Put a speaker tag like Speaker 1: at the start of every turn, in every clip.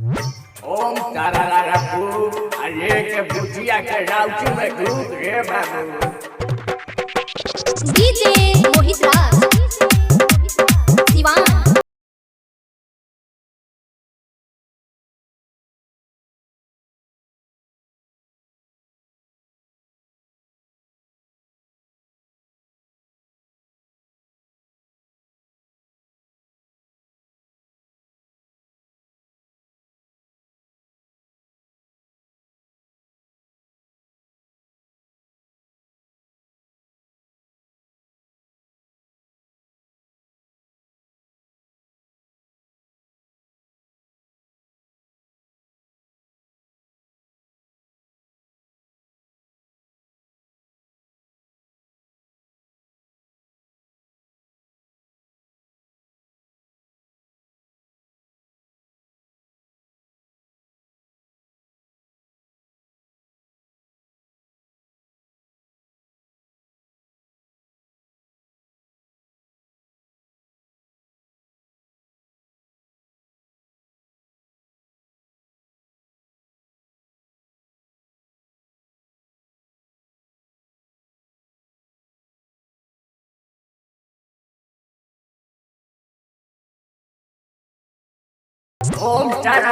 Speaker 1: ओम तारा अरे के भुजिया के राउटी में डूब रे बाबू।
Speaker 2: डीजे मोहित राज दीवान।
Speaker 1: ओम तारा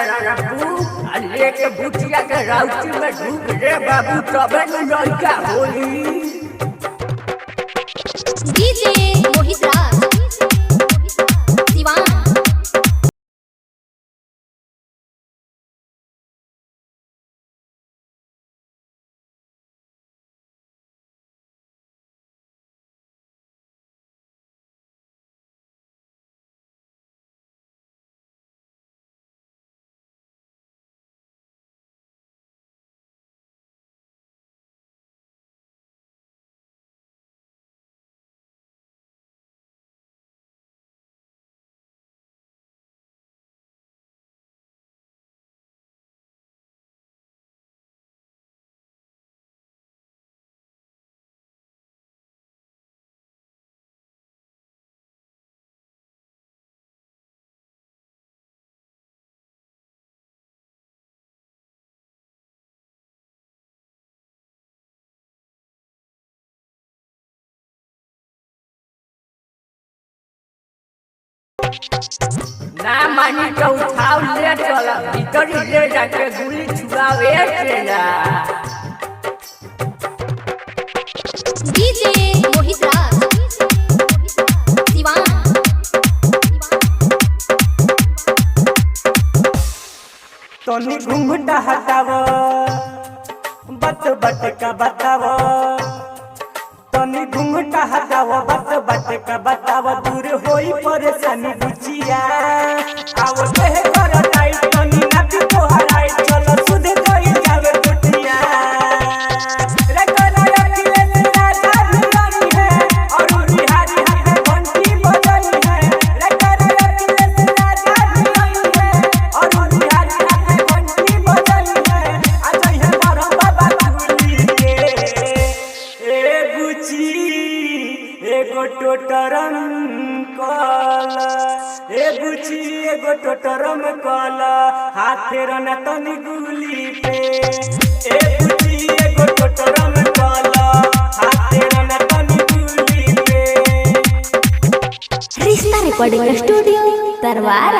Speaker 1: अरे के भुजिया के राउटी में डूब रे बाबू तबे न लड़का होली।
Speaker 2: डीजे मोहित राज दीवान।
Speaker 1: ना मानी तो उठाव ले चला भीतर ले जाके गुली छुड़ावे तेरा।
Speaker 2: डीजे मोहित राज दीवान।
Speaker 3: तोनी घूंघटा हटावो बत बत का बतावो। तोनी घूंघटा हटावो बत का बतावो। दूर होई परेशानी बुचिया आओ देह कर टाइट तोनी नाच को हराई चलो सुध कोई जावे टुटिया। रे कोला रखिले तेरा जादू है और बिहारी है घंटी बजाई है। रे कोला रखिले तेरा जादू है और बिहारी है घंटी बजाई है। अच्छा है मारो बाबा गुली के ए बुची एगो टोटरम कला। ए बुची एगो टोटरम कला हाथे रना तनी गुली पे। ए बुची एगो टोटरम कला हाथे रना तनी गुली पे।
Speaker 2: रिश्ता रिकॉर्डिंग स्टूडियो दरबार।